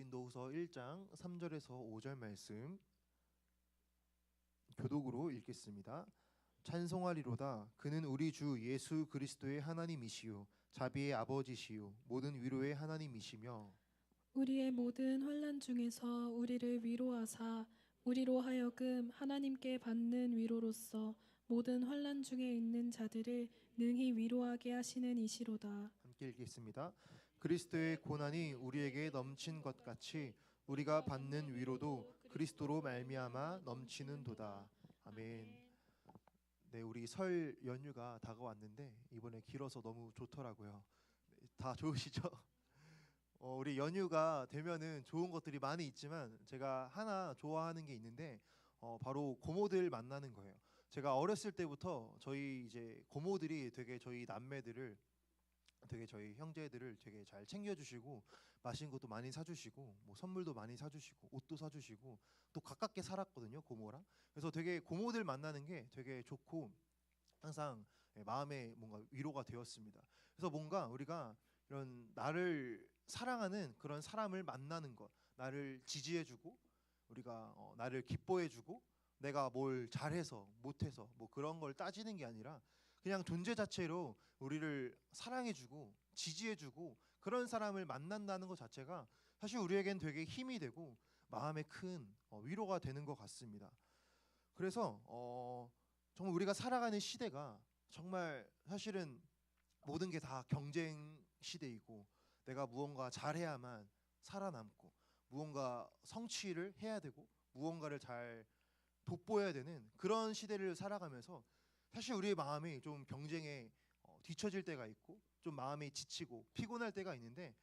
고린도후서 1장 3절에서 5절 말씀 교독으로 읽겠습니다. 찬송하리로다. 그는 우리 주 예수 그리스도의 하나님이시요 자비의 아버지시요 모든 위로의 하나님이시며 우리의 모든 환난 중에서 우리를 위로하사 우리로 하여금 하나님께 받는 위로로서 모든 환난 중에 있는 자들을 능히 위로하게 하시는 이시로다. 함께 읽겠습니다. 그리스도의 고난이 우리에게 넘친 것 같이 우리가 받는 위로도 그리스도로 말미암아 넘치는도다. 아멘. 네, 우리 설 연휴가 다가왔는데 이번에 길어서 너무 좋더라고요. 다 좋으시죠? 우리 연휴가 되면은 좋은 것들이 많이 있지만 제가 하나 좋아하는 게 있는데 바로 고모들 만나는 거예요. 제가 어렸을 때부터 저희 이제 고모들이 되게 저희 남매들을 되게 저희 형제들을 되게 잘 챙겨주시고 맛있는 것도 많이 사주시고 뭐 선물도 많이 사주시고 옷도 사주시고 또 가깝게 살았거든요, 고모랑. 그래서 되게 고모들 만나는 게 되게 좋고 항상 마음에 뭔가 위로가 되었습니다. 그래서 뭔가 우리가 이런 나를 사랑하는 그런 사람을 만나는 것, 나를 지지해주고 우리가 나를 기뻐해주고 내가 뭘 잘해서 못해서 뭐 그런 걸 따지는 게 아니라 그냥 존재 자체로 우리를 사랑해주고 지지해주고 그런 사람을 만난다는 것 자체가 사실 우리에겐 되게 힘이 되고 마음에 큰 위로가 되는 것 같습니다. 그래서 정말 우리가 살아가는 시대가 정말 사실은 모든 게 다 경쟁 시대이고 내가 무언가 잘해야만 살아남고 무언가 성취를 해야 되고 무언가를 잘 돋보여야 되는 그런 시대를 살아가면서 사실 우리의 마음이 좀 경쟁에 뒤처질 때가 있고 좀 마음이 지치고 피곤할 때가 있는데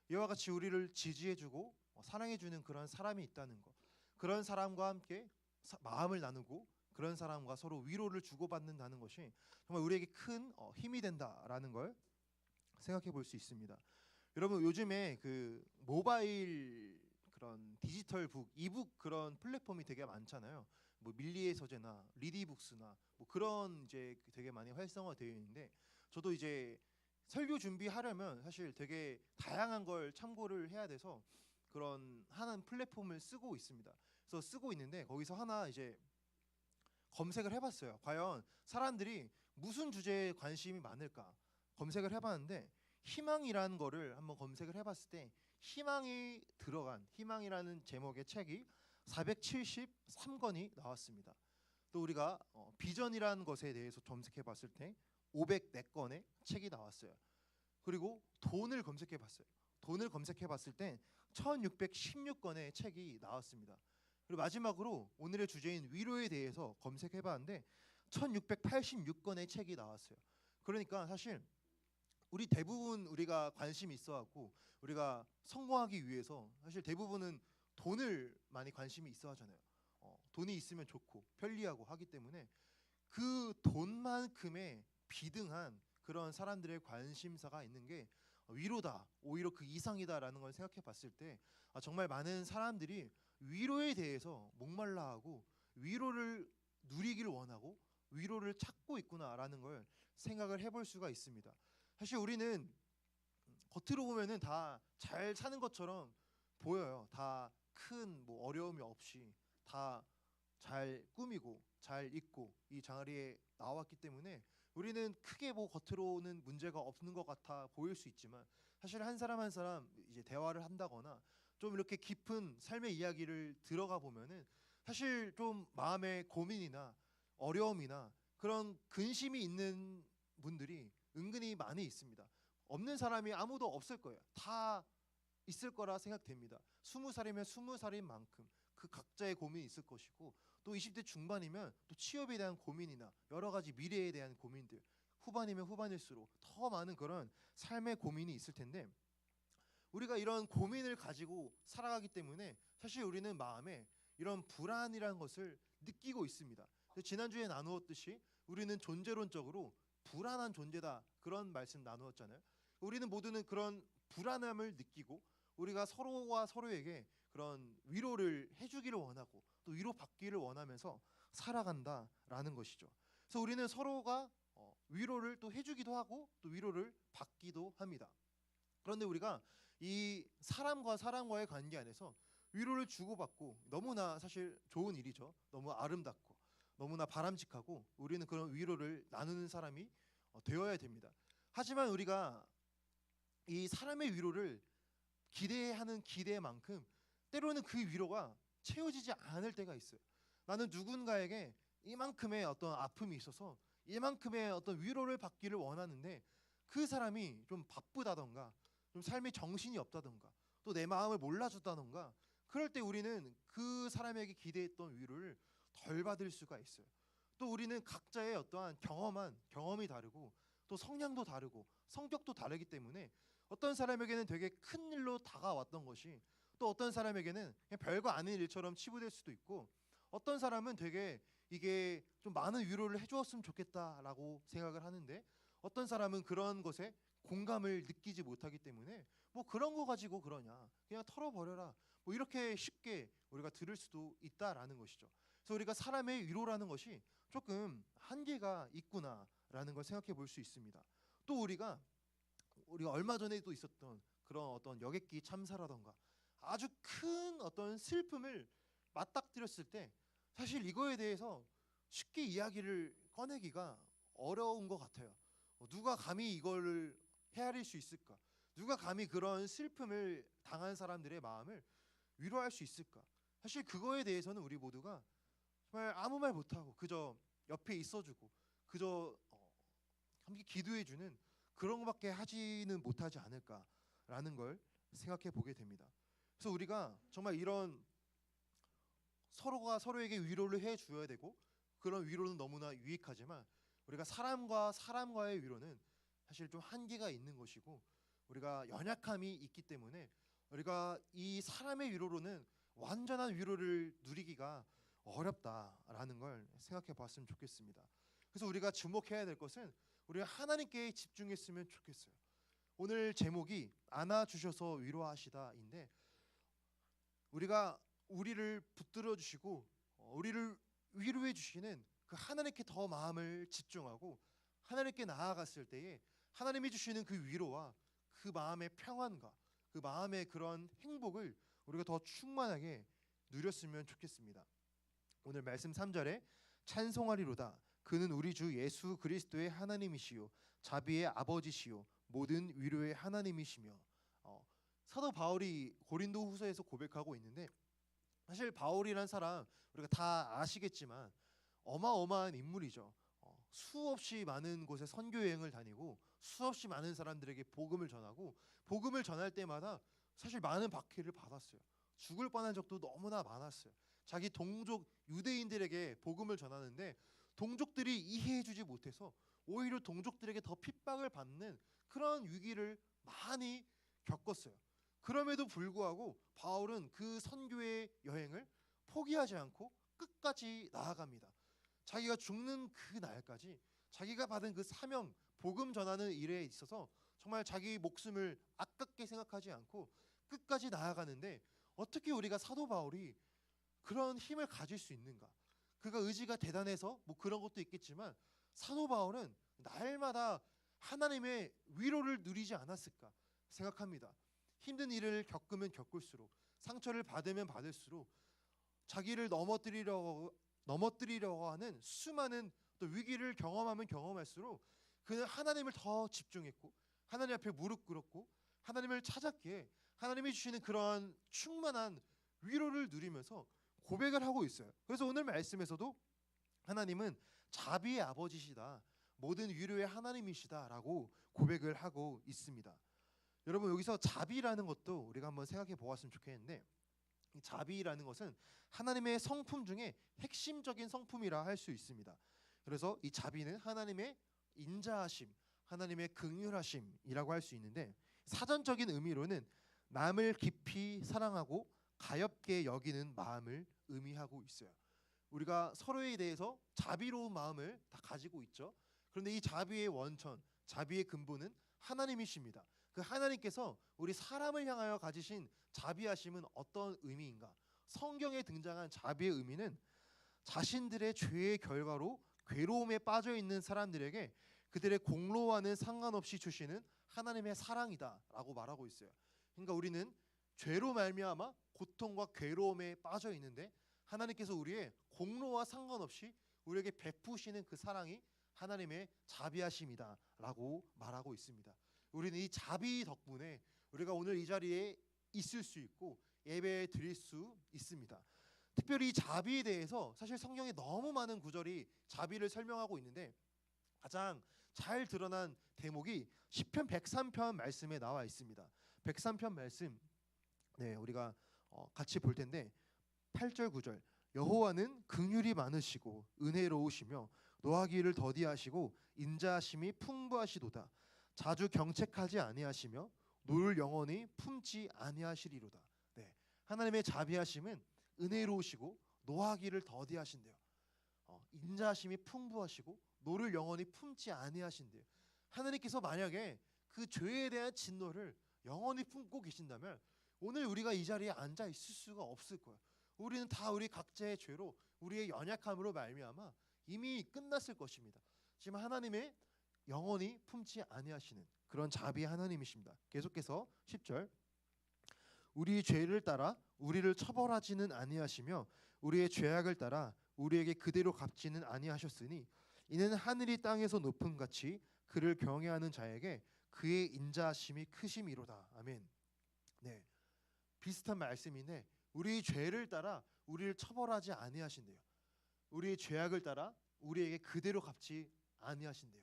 이와 같이 우리를 지지해주고 사랑해주는 그런 사람이 있다는 것, 그런 사람과 함께 마음을 나누고 그런 사람과 서로 위로를 주고받는다는 것이 정말 우리에게 큰 힘이 된다라는 걸 생각해 볼 수 있습니다. 여러분 요즘에 그 모바일 그런 디지털 북, 이북 그런 플랫폼이 되게 많잖아요. 뭐 밀리의 서재나 리디북스나 뭐 그런 이제 되게 많이 활성화되어 있는데 저도 이제 설교 준비하려면 사실 되게 다양한 걸 참고를 해야 돼서 그런 하나는 플랫폼을 쓰고 있습니다. 그래서 쓰고 있는데 거기서 하나 이제 검색을 해봤어요. 과연 사람들이 무슨 주제에 관심이 많을까 검색을 해봤는데 희망이라는 거를 한번 검색을 해봤을 때 희망이 들어간 희망이라는 제목의 책이 473권이 나왔습니다. 또 우리가 비전이라는 것에 대해서 검색해봤을 때 504권의 책이 나왔어요. 그리고 돈을 검색해봤어요. 돈을 검색해봤을 때 1616권의 책이 나왔습니다. 그리고 마지막으로 오늘의 주제인 위로에 대해서 검색해봤는데 1686권의 책이 나왔어요. 그러니까 사실 우리 대부분 우리가 관심이 있어하고 우리가 성공하기 위해서 사실 대부분은 돈을 많이 관심이 있어 하잖아요. 돈이 있으면 좋고 편리하고 하기 때문에 그 돈만큼의 비등한 그런 사람들의 관심사가 있는 게 위로다, 오히려 그 이상이다라는 걸 생각해 봤을 때 정말 많은 사람들이 위로에 대해서 목말라하고 위로를 누리기를 원하고 위로를 찾고 있구나라는 걸 생각을 해볼 수가 있습니다. 사실 우리는 겉으로 보면은 다 잘 사는 것처럼 보여요. 다 큰 뭐 어려움이 없이 다 잘 꾸미고 잘 입고 이 자리에 나왔기 때문에 우리는 크게 뭐 겉으로는 문제가 없는 것 같아 보일 수 있지만 사실 한 사람 한 사람 이제 대화를 한다거나 좀 이렇게 깊은 삶의 이야기를 들어가 보면은 사실 좀 마음의 고민이나 어려움이나 그런 근심이 있는 분들이 은근히 많이 있습니다. 없는 사람이 아무도 없을 거예요. 다 있을 거라 생각됩니다. 20살이면 20살인 만큼 그 각자의 고민이 있을 것이고 또 20대 중반이면 또 취업에 대한 고민이나 여러 가지 미래에 대한 고민들, 후반이면 후반일수록 더 많은 그런 삶의 고민이 있을 텐데 우리가 이런 고민을 가지고 살아가기 때문에 사실 우리는 마음에 이런 불안이라는 것을 느끼고 있습니다. 지난주에 나누었듯이 우리는 존재론적으로 불안한 존재다 그런 말씀 나누었잖아요. 우리는 모두는 그런 불안함을 느끼고 우리가 서로와 서로에게 그런 위로를 해주기를 원하고 또 위로받기를 원하면서 살아간다라는 것이죠. 그래서 우리는 서로가 위로를 또 해주기도 하고 또 위로를 받기도 합니다. 그런데 우리가 이 사람과 사람과의 관계 안에서 위로를 주고받고 너무나 사실 좋은 일이죠. 너무 아름답고 너무나 바람직하고 우리는 그런 위로를 나누는 사람이 되어야 됩니다. 하지만 우리가 이 사람의 위로를 기대하는 기대만큼 때로는 그 위로가 채워지지 않을 때가 있어요. 나는 누군가에게 이만큼의 어떤 아픔이 있어서 이만큼의 어떤 위로를 받기를 원하는데 그 사람이 좀 바쁘다던가 좀 삶에 정신이 없다던가 또 내 마음을 몰라줬다던가 그럴 때 우리는 그 사람에게 기대했던 위로를 덜 받을 수가 있어요. 또 우리는 각자의 어떠한 경험이 다르고 또 성향도 다르고 성격도 다르기 때문에 어떤 사람에게는 되게 큰 일로 다가왔던 것이 또 어떤 사람에게는 그냥 별거 아닌 일처럼 치부될 수도 있고 어떤 사람은 되게 이게 좀 많은 위로를 해주었으면 좋겠다라고 생각을 하는데 어떤 사람은 그런 것에 공감을 느끼지 못하기 때문에 뭐 그런 거 가지고 그러냐 그냥 털어버려라 뭐 이렇게 쉽게 우리가 들을 수도 있다라는 것이죠. 그래서 우리가 사람의 위로라는 것이 조금 한계가 있구나라는 걸 생각해 볼 수 있습니다. 또 우리가 얼마 전에도 있었던 그런 어떤 여객기 참사라던가 아주 큰 어떤 슬픔을 맞닥뜨렸을 때 사실 이거에 대해서 쉽게 이야기를 꺼내기가 어려운 것 같아요. 누가 감히 이거를 헤아릴 수 있을까? 누가 감히 그런 슬픔을 당한 사람들의 마음을 위로할 수 있을까? 사실 그거에 대해서는 우리 모두가 정말 아무 말 못하고 그저 옆에 있어주고 그저 함께 기도해주는 그런 것밖에 하지는 못하지 않을까라는 걸 생각해 보게 됩니다. 그래서 우리가 정말 이런 서로가 서로에게 위로를 해 주어야 되고 그런 위로는 너무나 유익하지만 우리가 사람과 사람과의 위로는 사실 좀 한계가 있는 것이고 우리가 연약함이 있기 때문에 우리가 이 사람의 위로로는 완전한 위로를 누리기가 어렵다라는 걸 생각해 봤으면 좋겠습니다. 그래서 우리가 주목해야 될 것은 우리가 하나님께 집중했으면 좋겠어요. 오늘 제목이 안아주셔서 위로하시다인데 우리가 우리를 붙들어 주시고 우리를 위로해 주시는 그 하나님께 더 마음을 집중하고 하나님께 나아갔을 때에 하나님이 주시는 그 위로와 그 마음의 평안과 그 마음의 그런 행복을 우리가 더 충만하게 누렸으면 좋겠습니다. 오늘 말씀 3절에 찬송하리로다 그는 우리 주 예수 그리스도의 하나님이시요 자비의 아버지시요 모든 위로의 하나님이시며 사도 바울이 고린도 후서에서 고백하고 있는데 사실 바울이란 사람 우리가 다 아시겠지만 어마어마한 인물이죠. 수없이 많은 곳에 선교 여행을 다니고 수없이 많은 사람들에게 복음을 전하고 복음을 전할 때마다 사실 많은 박해를 받았어요. 죽을 뻔한 적도 너무나 많았어요. 자기 동족 유대인들에게 복음을 전하는데 동족들이 이해해주지 못해서 오히려 동족들에게 더 핍박을 받는 그런 위기를 많이 겪었어요. 그럼에도 불구하고 바울은 그 선교의 여행을 포기하지 않고 끝까지 나아갑니다. 자기가 죽는 그 날까지 자기가 받은 그 사명, 복음 전하는 일에 있어서 정말 자기 목숨을 아깝게 생각하지 않고 끝까지 나아가는데 어떻게 우리가 사도 바울이 그런 힘을 가질 수 있는가? 그가 의지가 대단해서 뭐 그런 것도 있겠지만 사도 바울은 날마다 하나님의 위로를 누리지 않았을까 생각합니다. 힘든 일을 겪으면 겪을수록 상처를 받으면 받을수록 자기를 넘어뜨리려고 하는 수많은 또 위기를 경험하면 경험할수록 그는 하나님을 더 집중했고 하나님 앞에 무릎 꿇었고 하나님을 찾았기에 하나님이 주시는 그러한 충만한 위로를 누리면서 고백을 하고 있어요. 그래서 오늘 말씀에서도 하나님은 자비의 아버지시다 모든 위로의 하나님이시다라고 고백을 하고 있습니다. 여러분 여기서 자비라는 것도 우리가 한번 생각해 보았으면 좋겠는데 이 자비라는 것은 하나님의 성품 중에 핵심적인 성품이라 할 수 있습니다. 그래서 이 자비는 하나님의 인자하심, 하나님의 긍휼하심이라고 할 수 있는데 사전적인 의미로는 남을 깊이 사랑하고 가엾게 여기는 마음을 의미하고 있어요. 우리가 서로에 대해서 자비로운 마음을 다 가지고 있죠. 그런데 이 자비의 원천, 자비의 근본은 하나님이십니다. 그 하나님께서 우리 사람을 향하여 가지신 자비하심은 어떤 의미인가? 성경에 등장한 자비의 의미는 자신들의 죄의 결과로 괴로움에 빠져 있는 사람들에게 그들의 공로와는 상관없이 주시는 하나님의 사랑이다라고 말하고 있어요. 그러니까 우리는 죄로 말미암아 고통과 괴로움에 빠져 있는데 하나님께서 우리의 공로와 상관없이 우리에게 베푸시는 그 사랑이 하나님의 자비하심이다라고 말하고 있습니다. 우리는 이 자비 덕분에 우리가 오늘 이 자리에 있을 수 있고 예배 드릴 수 있습니다. 특별히 이 자비에 대해서 사실 성경에 너무 많은 구절이 자비를 설명하고 있는데 가장 잘 드러난 대목이 시편 103편 말씀에 나와 있습니다. 103편 말씀 우리가 같이 볼 텐데 8절 9절 여호와는 긍휼이 많으시고 은혜로우시며 노하기를 더디하시고 인자하심이 풍부하시도다. 자주 경책하지 아니하시며 노를 영원히 품지 아니하시리로다. 하나님의 자비하심은 은혜로우시고 노하기를 더디하신대요. 인자하심이 풍부하시고 노를 영원히 품지 아니하신대요. 하나님께서 만약에 그 죄에 대한 진노를 영원히 품고 계신다면 오늘 우리가 이 자리에 앉아 있을 수가 없을 거예요. 우리는 다 우리 각자의 죄로 우리의 연약함으로 말미암아 이미 끝났을 것입니다. 지금 하나님의 영원히 품지 아니하시는 그런 자비의 하나님이십니다. 계속해서 10절 우리 죄를 따라 우리를 처벌하지는 아니하시며 우리의 죄악을 따라 우리에게 그대로 갚지는 아니하셨으니 이는 하늘이 땅에서 높음 같이 그를 경외하는 자에게 그의 인자하심이 크심이로다. 아멘. 비슷한 말씀인데 우리 죄를 따라 우리를 처벌하지 아니하신대요. 우리의 죄악을 따라 우리에게 그대로 갚지 아니하신대요.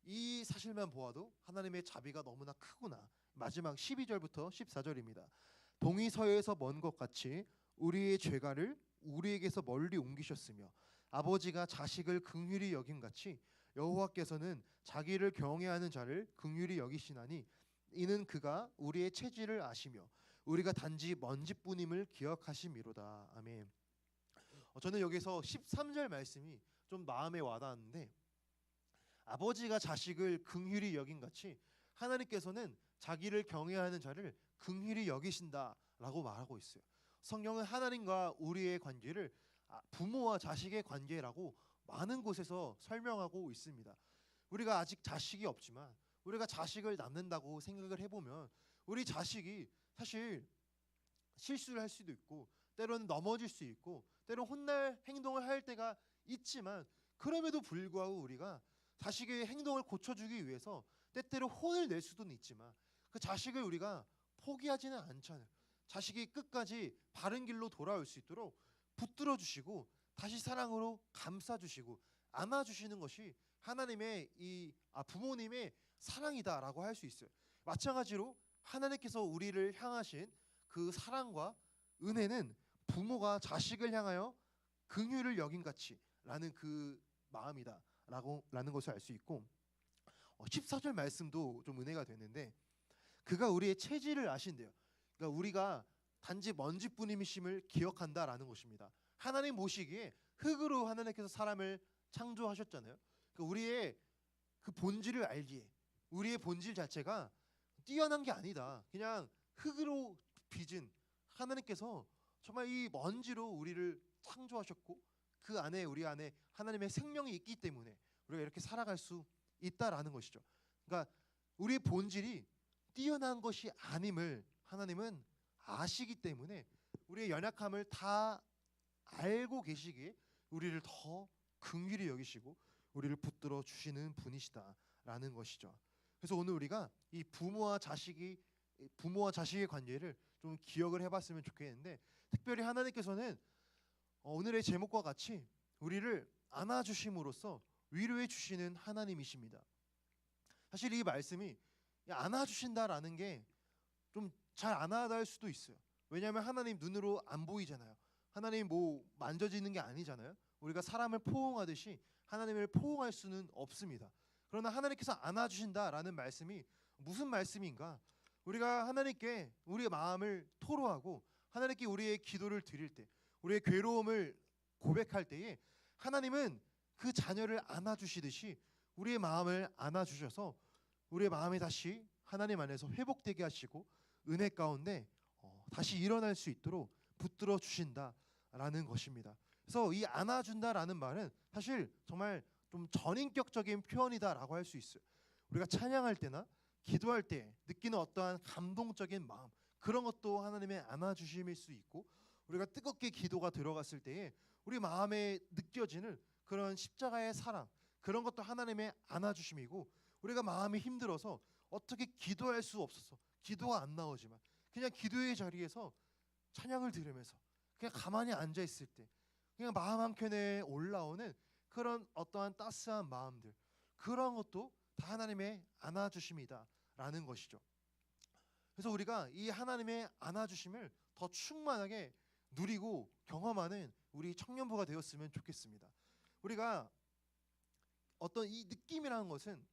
이 사실만 보아도 하나님의 자비가 너무나 크구나. 마지막 12절부터 14절입니다. 동이 서에서 먼 것 같이 우리의 죄가를 우리에게서 멀리 옮기셨으며 아버지가 자식을 긍휼히 여김 같이 여호와께서는 자기를 경외하는 자를 긍휼히 여기시나니 이는 그가 우리의 체질을 아시며 우리가 단지 먼지뿐임을 기억하심이로다. 아멘. 저는 여기서 13절 말씀이 좀 마음에 와닿았는데 아버지가 자식을 긍휼히 여긴 같이 하나님께서는 자기를 경외하는 자를 긍휼히 여기신다라고 말하고 있어요. 성경은 하나님과 우리의 관계를 부모와 자식의 관계라고 많은 곳에서 설명하고 있습니다. 우리가 아직 자식이 없지만 우리가 자식을 낳는다고 생각을 해보면 우리 자식이 사실 실수를 할 수도 있고 때로는 넘어질 수 있고 때로는 혼날 행동을 할 때가 있지만 그럼에도 불구하고 우리가 자식의 행동을 고쳐주기 위해서 때때로 혼을 낼 수도 있지만 그 자식을 우리가 포기하지는 않잖아요. 자식이 끝까지 바른 길로 돌아올 수 있도록 붙들어 주시고 다시 사랑으로 감싸 주시고 안아 주시는 것이 하나님의 부모님의 사랑이다라고 할 수 있어요. 마찬가지로 하나님께서 우리를 향하신 그 사랑과 은혜는 부모가 자식을 향하여 긍휼을 여긴 같이라는 그 마음이다라는 것을 알 수 있고 14절 말씀도 좀 은혜가 되는데 그가 우리의 체질을 아신대요. 그러니까 우리가 단지 먼지뿐임이심을 기억한다라는 것입니다. 하나님 보시기에 흙으로 하나님께서 사람을 창조하셨잖아요. 그러니까 우리의 그 본질을 알기에 우리의 본질 자체가 뛰어난 게 아니다. 그냥 흙으로 빚은 하나님께서 정말 이 먼지로 우리를 창조하셨고 그 안에 우리 안에 하나님의 생명이 있기 때문에 우리가 이렇게 살아갈 수 있다라는 것이죠. 그러니까 우리의 본질이 뛰어난 것이 아님을 하나님은 아시기 때문에 우리의 연약함을 다 알고 계시기에 우리를 더 긍휼히 여기시고 우리를 붙들어 주시는 분이시다라는 것이죠. 그래서 오늘 우리가 이 부모와 자식의 관계를 좀 기억을 해봤으면 좋겠는데 특별히 하나님께서는 오늘의 제목과 같이 우리를 안아주심으로써 위로해 주시는 하나님이십니다. 사실 이 말씀이 안아주신다라는 게 좀 잘 안 와닿을 수도 있어요. 왜냐하면 하나님 눈으로 안 보이잖아요. 하나님 뭐 만져지는 게 아니잖아요. 우리가 사람을 포옹하듯이 하나님을 포옹할 수는 없습니다. 그러나 하나님께서 안아주신다라는 말씀이 무슨 말씀인가? 우리가 하나님께 우리의 마음을 토로하고 하나님께 우리의 기도를 드릴 때 우리의 괴로움을 고백할 때에 하나님은 그 자녀를 안아주시듯이 우리의 마음을 안아주셔서 우리의 마음이 다시 하나님 안에서 회복되게 하시고 은혜 가운데 다시 일어날 수 있도록 붙들어 주신다라는 것입니다. 그래서 이 안아준다라는 말은 사실 정말 좀 전인격적인 표현이다라고 할 수 있어요. 우리가 찬양할 때나 기도할 때 느끼는 어떠한 감동적인 마음, 그런 것도 하나님의 안아주심일 수 있고, 우리가 뜨겁게 기도가 들어갔을 때에 우리 마음에 느껴지는 그런 십자가의 사랑, 그런 것도 하나님의 안아주심이고, 우리가 마음이 힘들어서 어떻게 기도할 수 없어서 기도가 안 나오지만 그냥 기도의 자리에서 찬양을 들으면서 그냥 가만히 앉아 있을 때 그냥 마음 한켠에 올라오는 그런 어떠한 따스한 마음들, 그런 것도 다 하나님의 안아주심이다라는 것이죠. 그래서 우리가 이 하나님의 안아주심을 더 충만하게 누리고 경험하는 우리 청년부가 되었으면 좋겠습니다. 우리가 어떤 이 느낌이라는 것은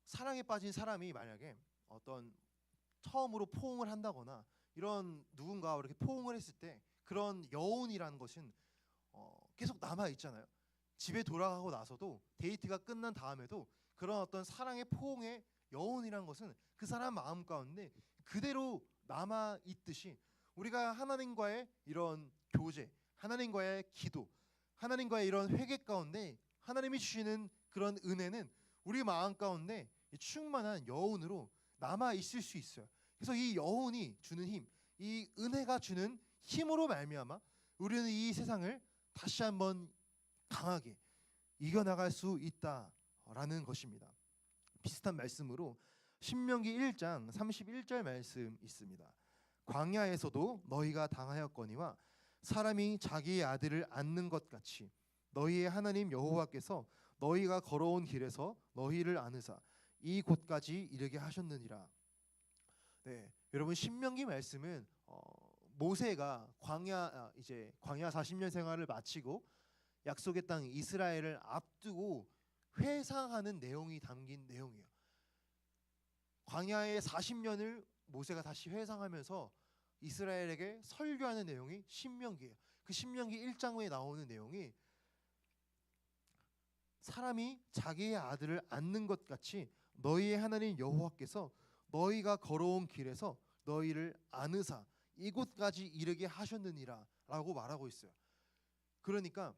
사랑에 빠진 사람이 만약에 어떤 처음으로 포옹을 한다거나 이런 누군가와 이렇게 포옹을 했을 때 그런 여운이라는 것은 계속 남아 있잖아요. 집에 돌아가고 나서도 데이트가 끝난 다음에도 그런 어떤 사랑의 포옹의 여운이라는 것은 그 사람 마음 가운데 그대로 남아 있듯이, 우리가 하나님과의 이런 교제, 하나님과의 기도, 하나님과의 이런 회개 가운데 하나님이 주시는 그런 은혜는 우리 마음 가운데 충만한 여운으로 남아 있을 수 있어요. 그래서 이 여운이 주는 힘, 이 은혜가 주는 힘으로 말미암아 우리는 이 세상을 다시 한번 강하게 이겨나갈 수 있다라는 것입니다. 비슷한 말씀으로 신명기 1장 31절 말씀 있습니다. 광야에서도 너희가 당하였거니와 사람이 자기의 아들을 안는 것 같이 너희의 하나님 여호와께서 너희가 걸어온 길에서 너희를 안으사 이 곳까지 이르게 하셨느니라. 네, 여러분 신명기 말씀은 모세가 이제 광야 40년 생활을 마치고 약속의 땅 이스라엘을 앞두고 회상하는 내용이 담긴 내용이에요. 광야의 40년을 모세가 다시 회상하면서 이스라엘에게 설교하는 내용이 신명기예요. 그 신명기 1장에 나오는 내용이 사람이 자기의 아들을 안는 것 같이 너희의 하나님 여호와께서 너희가 걸어온 길에서 너희를 안으사 이곳까지 이르게 하셨느니라 라고 말하고 있어요. 그러니까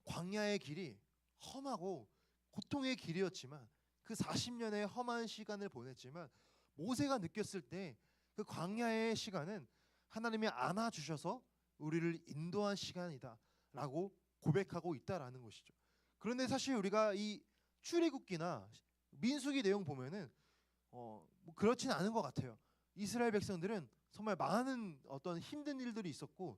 광야의 길이 험하고 고통의 길이었지만 그 40년의 험한 시간을 보냈지만 모세가 느꼈을 때 그 광야의 시간은 하나님이 안아주셔서 우리를 인도한 시간이다 라고 고백하고 있다라는 것이죠. 그런데 사실 우리가 이 출애굽기나 민수기 내용 보면은 뭐 그렇진 않은 것 같아요. 이스라엘 백성들은 정말 많은 어떤 힘든 일들이 있었고,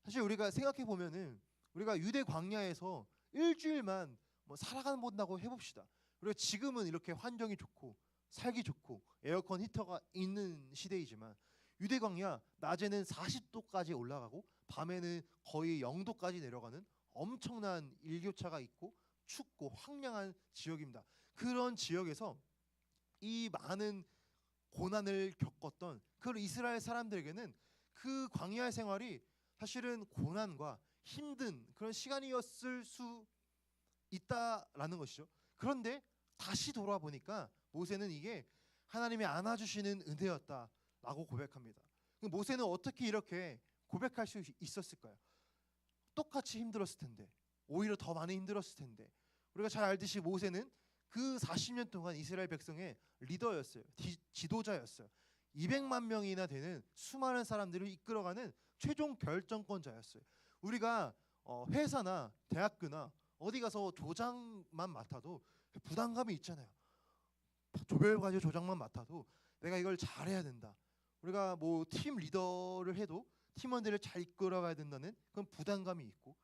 사실 우리가 생각해 보면은 우리가 유대 광야에서 일주일만 뭐 살아간다고 해봅시다. 우리가 지금은 이렇게 환경이 좋고 살기 좋고 에어컨 히터가 있는 시대이지만 유대 광야 낮에는 40도까지 올라가고 밤에는 거의 0도까지 내려가는 엄청난 일교차가 있고 춥고 황량한 지역입니다. 그런 지역에서 이 많은 고난을 겪었던 그 이스라엘 사람들에게는 그 광야 생활이 사실은 고난과 힘든 그런 시간이었을 수 있다라는 것이죠. 그런데 다시 돌아보니까 모세는 이게 하나님이 안아주시는 은혜였다라고 고백합니다. 모세는 어떻게 이렇게 고백할 수 있었을까요? 똑같이 힘들었을 텐데, 오히려 더 많이 힘들었을 텐데. 우리가 잘 알듯이 모세는 그 40년 동안 이스라엘 백성의 리더였어요. 지도자였어요. 200만 명이나 되는 수많은 사람들을 이끌어가는 최종 결정권자였어요. 우리가 회사나 대학교나 어디 가서 조장만 맡아도 부담감이 있잖아요. 조별과제 조장만 맡아도 내가 이걸 잘해야 된다. 우리가 뭐 팀 리더를 해도 팀원들을 잘 이끌어가야 된다는 그런 부담감이 있고,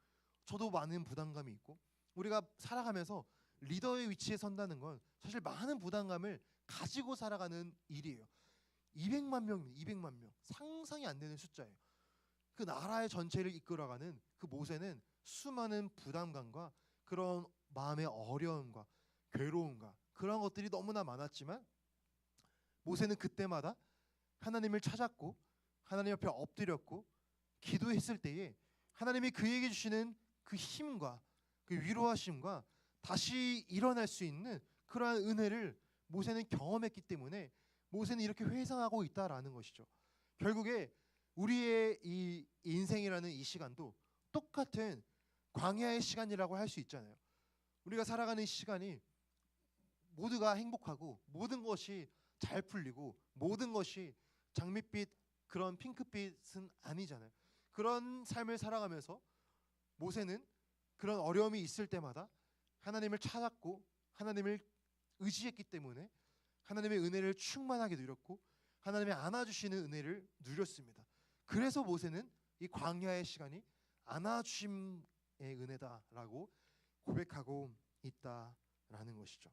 저도 많은 부담감이 있고, 우리가 살아가면서 리더의 위치에 선다는 건 사실 많은 부담감을 가지고 살아가는 일이에요. 200만 명, 200만 명, 상상이 안 되는 숫자예요. 그 나라의 전체를 이끌어가는 그 모세는 수많은 부담감과 그런 마음의 어려움과 괴로움과 그런 것들이 너무나 많았지만, 모세는 그때마다 하나님을 찾았고 하나님 옆에 엎드렸고 기도했을 때에 하나님이 그에게 주시는 그 힘과 그 위로하심과 다시 일어날 수 있는 그러한 은혜를 모세는 경험했기 때문에 모세는 이렇게 회상하고 있다라는 것이죠. 결국에 우리의 이 인생이라는 이 시간도 똑같은 광야의 시간이라고 할 수 있잖아요. 우리가 살아가는 시간이 모두가 행복하고 모든 것이 잘 풀리고 모든 것이 장밋빛 그런 핑크빛은 아니잖아요. 그런 삶을 살아가면서 모세는 그런 어려움이 있을 때마다 하나님을 찾았고 하나님을 의지했기 때문에 하나님의 은혜를 충만하게 누렸고 하나님의 안아주시는 은혜를 누렸습니다. 그래서 모세는 이 광야의 시간이 안아주심의 은혜다라고 고백하고 있다라는 것이죠.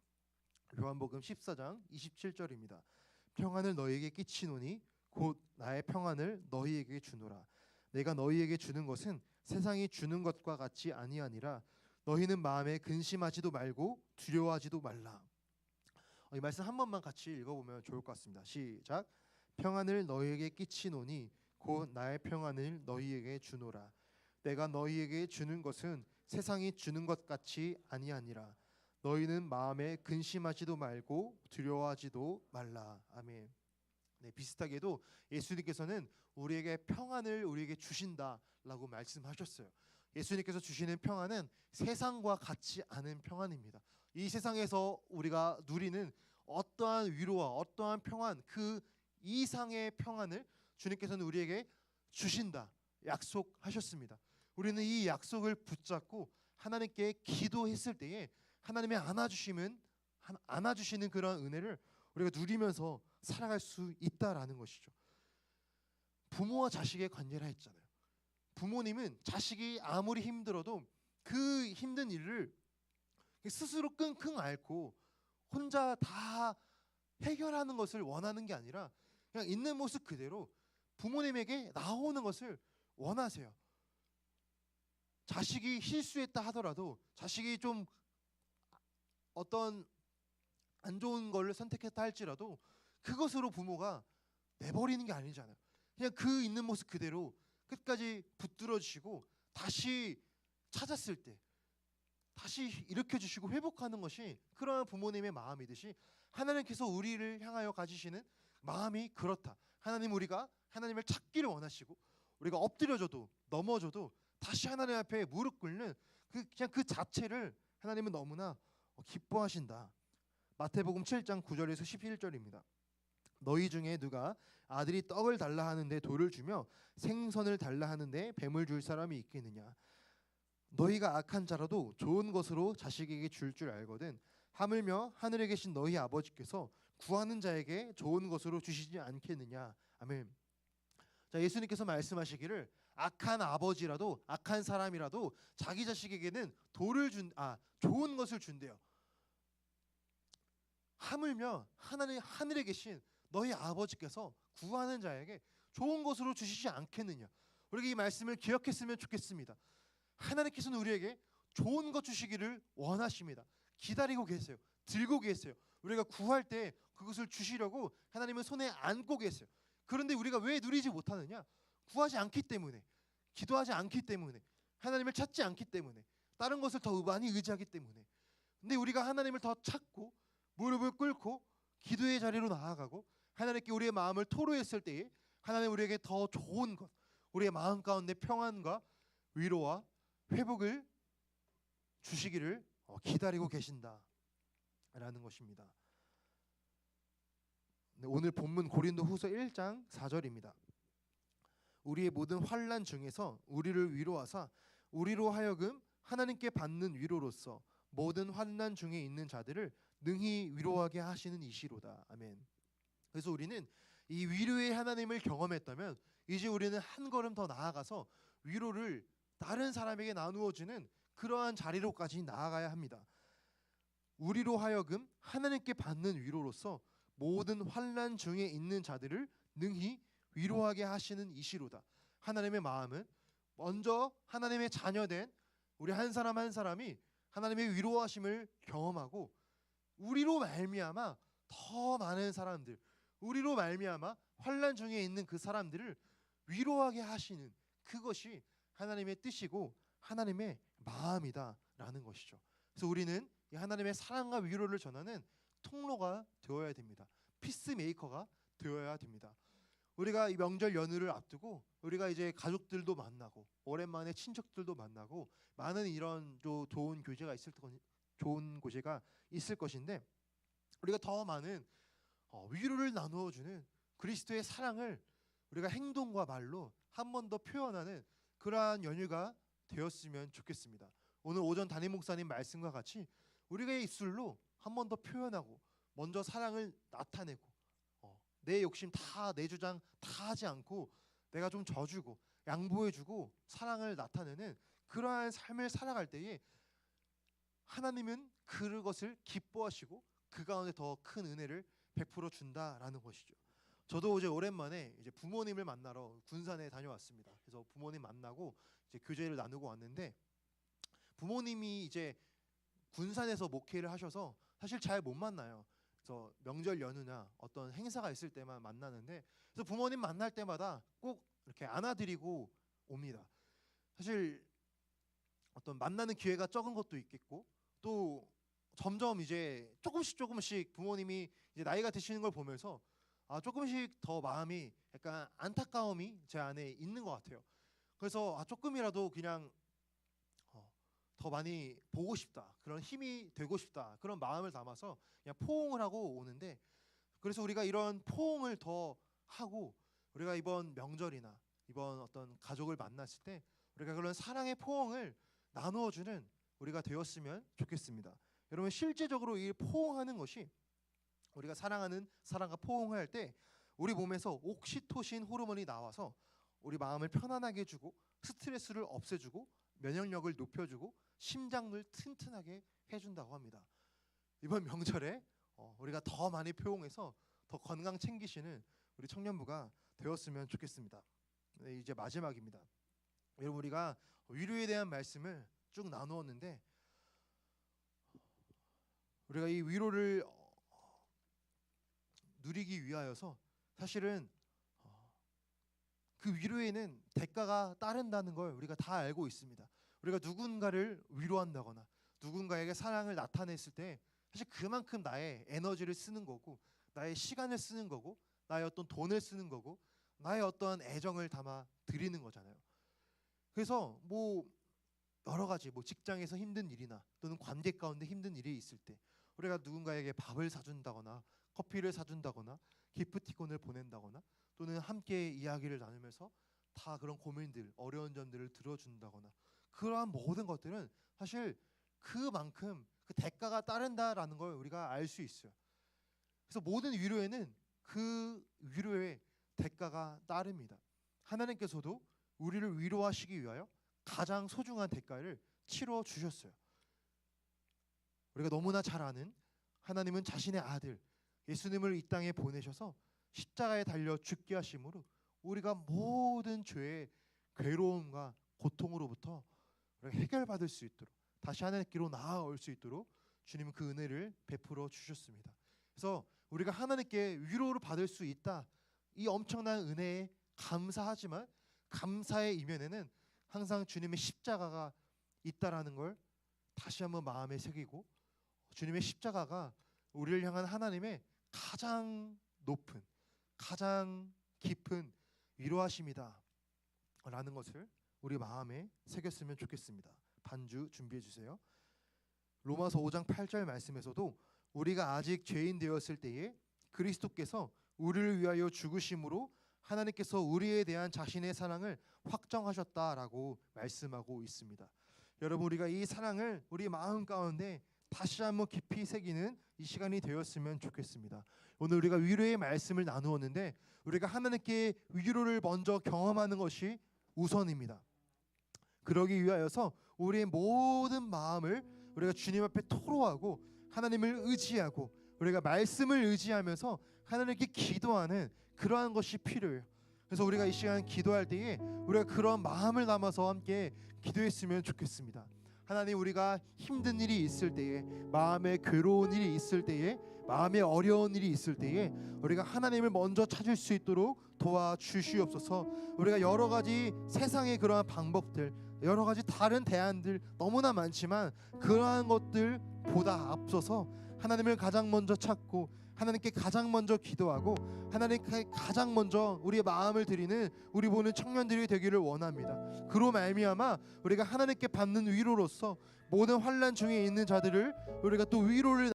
요한복음 14장 27절입니다. 평안을 너희에게 끼치노니 곧 나의 평안을 너희에게 주노라. 내가 너희에게 주는 것은 세상이 주는 것과 같이 아니하니라. 너희는 마음에 근심하지도 말고 두려워하지도 말라. 이 말씀 한 번만 같이 읽어보면 좋을 것 같습니다. 시작. 평안을 너희에게 끼치노니 곧 나의 평안을 너희에게 주노라. 내가 너희에게 주는 것은 세상이 주는 것 같이 아니하니라. 너희는 마음에 근심하지도 말고 두려워하지도 말라. 아멘. 네, 비슷하게도 예수님께서는 우리에게 평안을 우리에게 주신다라고 말씀하셨어요. 예수님께서 주시는 평안은 세상과 같지 않은 평안입니다. 이 세상에서 우리가 누리는 어떠한 위로와 어떠한 평안, 그 이상의 평안을 주님께서는 우리에게 주신다 약속하셨습니다. 우리는 이 약속을 붙잡고 하나님께 기도했을 때에 하나님의 안아주시는 그런 은혜를 우리가 누리면서 살아갈 수 있다라는 것이죠. 부모와 자식의 관계라 했잖아요. 부모님은 자식이 아무리 힘들어도 그 힘든 일을 스스로 끙끙 앓고 혼자 다 해결하는 것을 원하는 게 아니라 그냥 있는 모습 그대로 부모님에게 나오는 것을 원하세요. 자식이 실수했다 하더라도 자식이 좀 어떤 안 좋은 걸 선택했다 할지라도 그것으로 부모가 내버리는 게 아니잖아요. 그냥 그 있는 모습 그대로 끝까지 붙들어 주시고 다시 찾았을 때 다시 일으켜 주시고 회복하는 것이 그러한 부모님의 마음이듯이 하나님께서 우리를 향하여 가지시는 마음이 그렇다. 우리가 하나님을 찾기를 원하시고 우리가 엎드려져도 넘어져도 다시 하나님 앞에 무릎 꿇는 그냥 그 자체를 하나님은 너무나 기뻐하신다. 마태복음 7장 9절에서 11절입니다. 너희 중에 누가 아들이 떡을 달라 하는데 돌을 주며 생선을 달라 하는데 뱀을 줄 사람이 있겠느냐. 너희가 악한 자라도 좋은 것으로 자식에게 줄 알거든 하물며 하늘에 계신 너희 아버지께서 구하는 자에게 좋은 것으로 주시지 않겠느냐. 아멘. 자, 예수님께서 말씀하시기를 악한 아버지라도 악한 사람이라도 자기 자식에게는 좋은 것을 준대요. 하물며 하늘에 계신 너희 아버지께서 구하는 자에게 좋은 것으로 주시지 않겠느냐. 우리가 이 말씀을 기억했으면 좋겠습니다. 하나님께서는 우리에게 좋은 것 주시기를 원하십니다. 기다리고 계세요. 들고 계세요. 우리가 구할 때 그것을 주시려고 하나님은 손에 안고 계세요. 그런데 우리가 왜 누리지 못하느냐? 구하지 않기 때문에, 기도하지 않기 때문에, 하나님을 찾지 않기 때문에, 다른 것을 더 많이 의지하기 때문에. 근데 우리가 하나님을 더 찾고 무릎을 꿇고 기도의 자리로 나아가고 하나님께 우리의 마음을 토로했을 때에 하나님 우리에게 더 좋은 것, 우리의 마음 가운데 평안과 위로와 회복을 주시기를 기다리고 계신다라는 것입니다. 오늘 본문 고린도후서 1장 4절입니다. 우리의 모든 환난 중에서 우리를 위로하사 우리로 하여금 하나님께 받는 위로로서 모든 환난 중에 있는 자들을 능히 위로하게 하시는 이시로다. 아멘. 그래서 우리는 이 위로의 하나님을 경험했다면 이제 우리는 한 걸음 더 나아가서 위로를 다른 사람에게 나누어 주는 그러한 자리로까지 나아가야 합니다. 우리로 하여금 하나님께 받는 위로로서 모든 환난 중에 있는 자들을 능히 위로하게 하시는 이시로다. 하나님의 마음은 먼저 하나님의 자녀된 우리 한 사람 한 사람이 하나님의 위로하심을 경험하고 우리로 말미암아 더 많은 사람들, 우리로 말미암아 환난 중에 있는 그 사람들을 위로하게 하시는 그것이 하나님의 뜻이고 하나님의 마음이다라는 것이죠. 그래서 우리는 이 하나님의 사랑과 위로를 전하는 통로가 되어야 됩니다. 피스메이커가 되어야 됩니다. 우리가 이 명절 연휴를 앞두고 우리가 이제 가족들도 만나고 오랜만에 친척들도 만나고 많은 이런 좋은 교제가 있을 좋은 곳이가 있을 것인데, 우리가 더 많은 위로를 나누어 주는 그리스도의 사랑을 우리가 행동과 말로 한 번 더 표현하는 그러한 연휴가 되었으면 좋겠습니다. 오늘 오전 담임 목사님 말씀과 같이 우리의 입술로 한 번 더 표현하고 먼저 사랑을 나타내고 내 욕심 다, 내 주장 다 하지 않고 내가 좀 져주고 양보해주고 사랑을 나타내는 그러한 삶을 살아갈 때에 하나님은 그것을 기뻐하시고 그 가운데 더 큰 은혜를 베풀어 준다라는 것이죠. 저도 어제 오랜만에 이제 부모님을 만나러 군산에 다녀왔습니다. 그래서 부모님 만나고 이제 교제를 나누고 왔는데, 부모님이 이제 군산에서 목회를 하셔서 사실 잘 못 만나요. 그래서 명절 연휴나 어떤 행사가 있을 때만 만나는데, 그래서 부모님 만날 때마다 꼭 이렇게 안아드리고 옵니다. 사실 어떤 만나는 기회가 적은 것도 있겠고, 또 점점 이제 조금씩 부모님이 이제 나이가 드시는 걸 보면서 조금씩 더 마음이 약간 안타까움이 제 안에 있는 것 같아요. 그래서 조금이라도 그냥 더 많이 보고 싶다, 그런 힘이 되고 싶다, 그런 마음을 담아서 그냥 포옹을 하고 오는데, 그래서 우리가 이런 포옹을 더 하고 우리가 이번 명절이나 이번 어떤 가족을 만났을 때 우리가 그런 사랑의 포옹을 나누어주는 우리가 되었으면 좋겠습니다. 여러분, 실제적으로 이 포옹하는 것이, 우리가 사랑하는 사람과 포옹을 할 때 우리 몸에서 옥시토신 호르몬이 나와서 우리 마음을 편안하게 해주고 스트레스를 없애주고 면역력을 높여주고 심장을 튼튼하게 해준다고 합니다. 이번 명절에 우리가 더 많이 포옹해서 더 건강 챙기시는 우리 청년부가 되었으면 좋겠습니다. 네, 이제 마지막입니다. 여러분, 우리가 위로에 대한 말씀을 쭉 나누었는데, 우리가 이 위로를 누리기 위하여서 사실은 그 위로에는 대가가 따른다는 걸 우리가 다 알고 있습니다. 우리가 누군가를 위로한다거나 누군가에게 사랑을 나타냈을 때 사실 그만큼 나의 에너지를 쓰는 거고, 나의 시간을 쓰는 거고, 나의 어떤 돈을 쓰는 거고, 나의 어떠한 애정을 담아 드리는 거잖아요. 그래서 뭐 여러 가지 직장에서 힘든 일이나 또는 관계 가운데 힘든 일이 있을 때 우리가 누군가에게 밥을 사준다거나 커피를 사준다거나 기프티콘을 보낸다거나 또는 함께 이야기를 나누면서 다 그런 고민들, 어려운 점들을 들어준다거나, 그러한 모든 것들은 사실 그만큼 그 대가가 따른다라는 걸 우리가 알 수 있어요. 그래서 모든 위로에는 그 위로의 대가가 따릅니다. 하나님께서도 우리를 위로하시기 위하여 가장 소중한 대가를 치러 주셨어요. 우리가 너무나 잘 아는, 하나님은 자신의 아들 예수님을 이 땅에 보내셔서 십자가에 달려 죽게 하심으로 우리가 모든 죄의 괴로움과 고통으로부터 우리가 해결받을 수 있도록, 다시 하나님께로 나아올 수 있도록 주님은 그 은혜를 베풀어 주셨습니다. 그래서 우리가 하나님께 위로를 받을 수 있다, 이 엄청난 은혜에 감사하지만 감사의 이면에는 항상 주님의 십자가가 있다라는 걸 다시 한번 마음에 새기고, 주님의 십자가가 우리를 향한 하나님의 가장 높은, 가장 깊은 위로하심이다 라는 것을 우리 마음에 새겼으면 좋겠습니다. 반주 준비해 주세요. 로마서 5장 8절 말씀에서도 우리가 아직 죄인 되었을 때에 그리스도께서 우리를 위하여 죽으심으로 하나님께서 우리에 대한 자신의 사랑을 확정하셨다라고 말씀하고 있습니다. 여러분, 우리가 이 사랑을 우리 마음 가운데 다시 한번 깊이 새기는 이 시간이 되었으면 좋겠습니다. 오늘 우리가 위로의 말씀을 나누었는데, 우리가 하나님께 위로를 먼저 경험하는 것이 우선입니다. 그러기 위하여서 우리의 모든 마음을 우리가 주님 앞에 토로하고 하나님을 의지하고 우리가 말씀을 의지하면서 하나님께 기도하는 그러한 것이 필요해요. 그래서 우리가 이 시간 기도할 때에 우리가 그런 마음을 담아서 함께 기도했으면 좋겠습니다. 하나님, 우리가 힘든 일이 있을 때에, 마음에 괴로운 일이 있을 때에, 마음에 어려운 일이 있을 때에 우리가 하나님을 먼저 찾을 수 있도록 도와주시옵소서. 우리가 여러 가지 세상의 그러한 방법들, 여러 가지 다른 대안들 너무나 많지만 그러한 것들보다 앞서서 하나님을 가장 먼저 찾고 하나님께 가장 먼저 기도하고 하나님께 가장 먼저 우리의 마음을 드리는 우리 보는 청년들이 되기를 원합니다. 그로 말미암아 우리가 하나님께 받는 위로로서 모든 환난 중에 있는 자들을 우리가 또 위로를